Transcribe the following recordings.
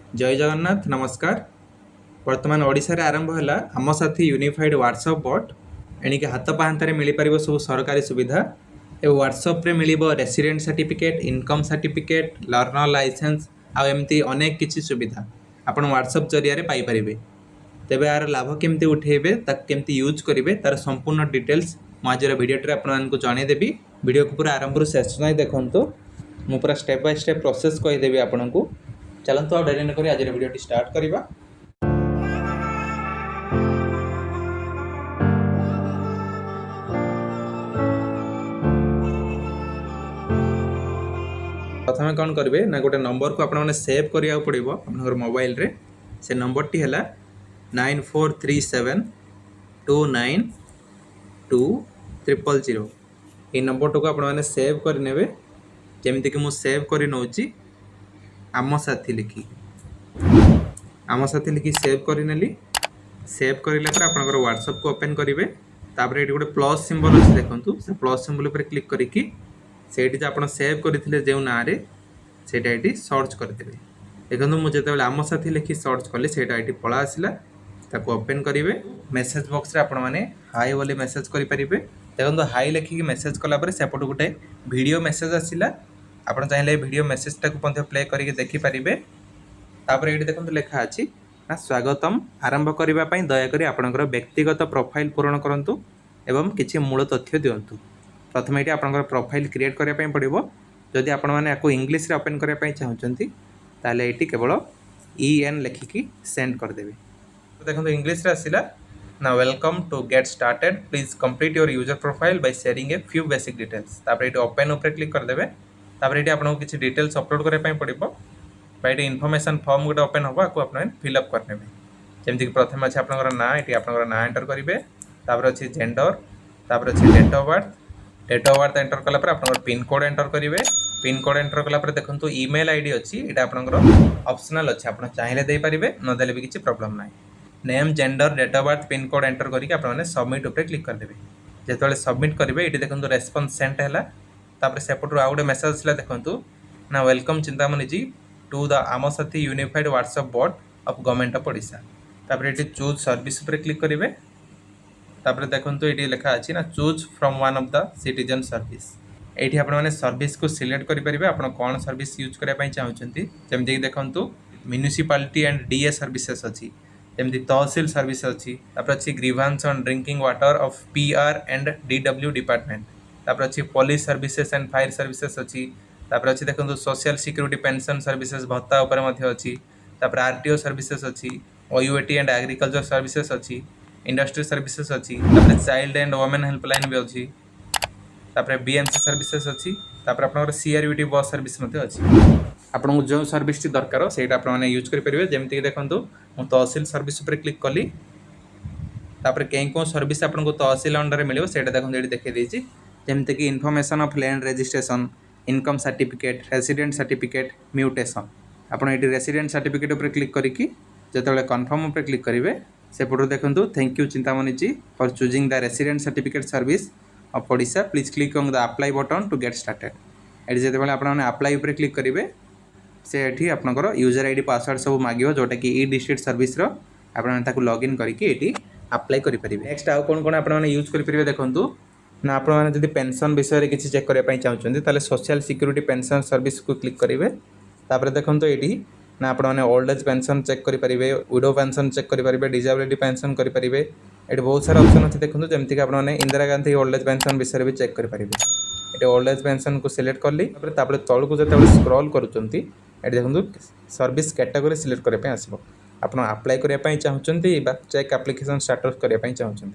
जय जगन्नाथ नमस्कार। वर्तमान ओडिशा रे आरंभ है आम साथी यूनिफाइड व्हाट्सएप बॉट एणिक हाथ पाहांतारे मिल पार सब सरकारी सुविधा ए व्हाट्सएप रे मिल resident certificate income certificate learner licence आमती अनेक किसी सुविधा आपण व्हाट्सएप जरिया पाई परिबे। तेबे यार लाभ केमती उठेबे केमती यूज करेंगे तार संपूर्ण डिटेल्स मुझे भिडियो आपको जनईदेवी। वीडियो को पूरा आरंभ शेष जाए देखूँ मु पूरा स्टेप बाय स्टेप प्रोसेस कहीदेवी आपन को। चलतु आ डेरी नक आज वीडियो स्टार्ट करवा। प्रथम कौन करेंगे ना गोटे नंबर को आपने सेव करा पड़ो आप मोबाइल रे। से नंबर टी है 9437292000। ये नंबर को आपने सेव करने जमीक मुझे सेव कर नौची आम साथी लिखी आम साथी लिखी सेव करनेली। सेव करला पर व्हाट्सएप को ओपन करेंगे। तापर ये गोटे प्लस सिंबल अच्छे देखो से प्लस सिंबल पर क्लिक करके जो आप सेव करते जो ना से सर्च करदे। देखो मुझे जो आम साथी लिखी सर्च कली से पला आसला ताको ओपन करेंगे। मेसेज बॉक्स रे आपण माने हाई बोली मेसेज करेंगे। देखो हाई लिखिकी मेसेज कलापर सेपट गोटे वीडियो मेसेज आसला। आप चाहिए वीडियो मेसेज टाक प्ले करके देखिपारे। तापर ये देखो लिखा अच्छी ना स्वागतम आरंभ करने दयाकोरी आपणकर व्यक्तिगत प्रोफाइल पूरण करूँ एवं किसी मूल तथ्य दिंतु। प्रथम ये आपंकर प्रोफाइल क्रिएट करने पड़ो। जदि आपण मैंने इंग्लीश ओपन करने चाहते ताले ये केवल EN लिखिकी सेंड करदेवे। तो देखो इंग्लीश आसला ना welcome to get started please complete your user profile by sharing a few basic details. तापर ये ओपन उपर क्लिक करदेवे। तापर ये आपको किसी डिटेल्स अपलोड करने पड़ो। ये इनफॉरमेशन फॉर्म गोटे ओपन हम आपको फिलअप करने जमीक प्रथम अच्छे आप ना ये आप ना एंटर करेंगे। तापर अच्छी जेंडर तापर अच्छी डेट ऑफ बर्थ एंटर कलापर आप पिन कोड एंटर करेंगे। पिन कोड एंटर कलापर देखो ईमेल आईडी अच्छी ये आपंकर ऑप्शनल अच्छे आप चाहिए देपारे नदेले भी किसी प्रॉब्लम ना। Name gender date of birth pin code enter करके आप सबमिट उपर क्लिक करदेवे। जो सबमिट करेंगे ये देखो रेस्पॉन्स सेंड है। तापर सेपटू आउ गए मेसेज आसला देखो ना welcome Chintamani ji to the Ama Sathi unified WhatsApp bot of government of Odisha. तापर ये चूज सर्विस पर क्लिक करेंगे। तापर देखो ये लिखा अच्छी ना choose from one of the citizen service. ये आपने सर्विस को सिलेक्ट करेंगे आप कौन सर्विस यूज करने चाहते। जमीक देखो म्यूनिसिपालिटी एंड DA सर्विसेस अच्छी जमी तहसिल सर्विस अच्छी। तापर अच्छी grievance on drinking water of PR and DW department. तापर अच्छी police services and fire services अच्छी। तापर अच्छी देखो सोशल सिक्यूरिटी पेंशन सर्विसेस भत्ता उपर अच्छी। तापर RTO सर्विसेस अच्छी OUAT एंड एग्रीकल्चर सर्विसेस अच्छी इंडस्ट्री सर्विसेस अच्छी। तापर चाइल्ड एंड वुमेन हेल्पलाइन भी अच्छी। तापर BMC सर्विसेस अच्छी। तापर आपनकर CRUT बस सर्विस अच्छी। आपको जो सर्विस दरकार से यूज करेंगे। जमीक देखो मुझे तहसिल सर्विस पर क्लिक कली। तापर कहीं कौन सर्विस आपको तहसिल अंडर मिले से देखो ये देखी जमीक information of land registration income certificate resident certificate mutation. आपड़ ये रेसिडेंट सर्टिफिकेट उपर क्लिक करके जो कन्फर्म उपर क्लिक करेंगे सेपटू देखो thank you Chintamani ji for choosing the resident certificate service of Odisha please click on the apply button to get started. ये जो आपने अप्लाई उपर क्लिक करेंगे से आपंकर यूजर ID पासवर्ड सब मांगो जोटा कि ई-डिस्ट्रिक्ट सर्विस आपको लॉगिन करके अप्लाई करेंगे। नेक्स्ट आउ कौन कौन आपने यूज करेंगे देखो ना आपने पेंशन विषय में किसी चेक करने चाहते ताले सोशल सिक्यूरिटी पेंशन सर्विस को क्लिक करेंगे। तापर देखो ये ना आपने ओल्ड एज पेंशन चेक करेंगे विडो पेंशन चेक करेंगे डिसेबिलिटी पेंशन करेंगे। ये बहुत सारा ऑप्शन अच्छे देखो जमीक आपने Indira Gandhi old age pension विषय भी चेक करेंगे। ये ओल्ड एज पेंशन को सिलेक्ट कली तौक जो स्क्रॉल करुँच ये देखो सर्विस कैटेगरी सिलेक्ट करने आसो। आप अप्लाई करने चाहते चेक एप्लिकेशन स्टाटस करने चाहते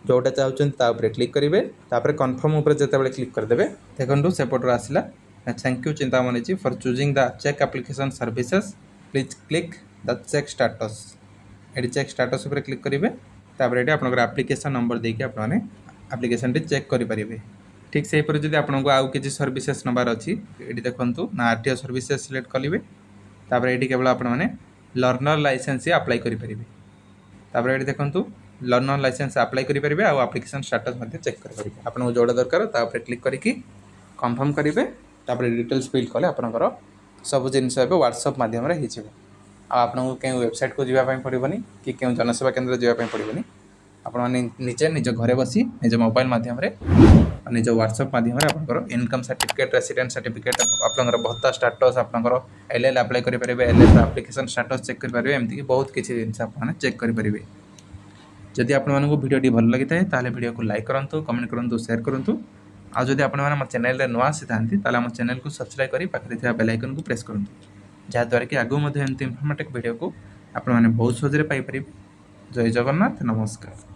जोटा चाहते क्लिक करेंगे। तापर कन्फर्म उपर जो क्लिक करदे देखो सेपटर आसला thank you Chintamani ji for choosing the check application services please click the check status. ये चेक स्टाटस उपर क्लिक करेंगे। तापर ये आपंकर एप्लिकेशन नंबर देके आपने एप्लिकेशन चेक करेंगे। ठीक से जब आपको आउ किसी सर्विसेस नबार अच्छी ये देखो ना RTO सर्विसेस सिलेक्ट करेंगे। तापर ये केवल आपने लर्नर लाइसेंस अप्लाई करेंगे। तापर ये देखो लर्नर लाइसेंस अप्लाई करेंगे आउ एप्लिकेशन स्टाटस चेक करेंगे। आपको जोड़ा दरकार तापर क्लिक करके कन्फर्म करेंगे। तापर डिटेल्स फिल कले आपंकर सब जिन व्हाट्सएप मध्यम हो। आपको कहीं वेबसाइट को जावाई पड़ोनी कि क्यों जनसेवा केन्द्र जावाई पड़ोनी आपने निजे निज घरे बसी निज मोबाइल मध्यम निज व्हाट्सएप मध्यम आप इनकम सर्टिफिकेट रेसिडेंट सर्टिफिकेट आपंकर भत्ता स्टाटस आपंकर एल अप्लाई करेंगे एल एप्लिकेशन स्टाटस चेक करेंगे एमती बहुत किसी जिन आपने चेक करेंगे जदि आपको भिडियो भल लगी था भिडियो को लाइक करूँ कमेंट करूँ शेयर करूँ आदि आप चैनल में नुआ आसी था आम चैनल को सब्सक्राइब कर पाखे बेल आइकन को प्रेस करूँ जहाँद्वारा कि आगू एमती इनफॉर्मेटिव वीडियो को आपने बहुत सहज पाइपर। जय जगन्नाथ नमस्कार।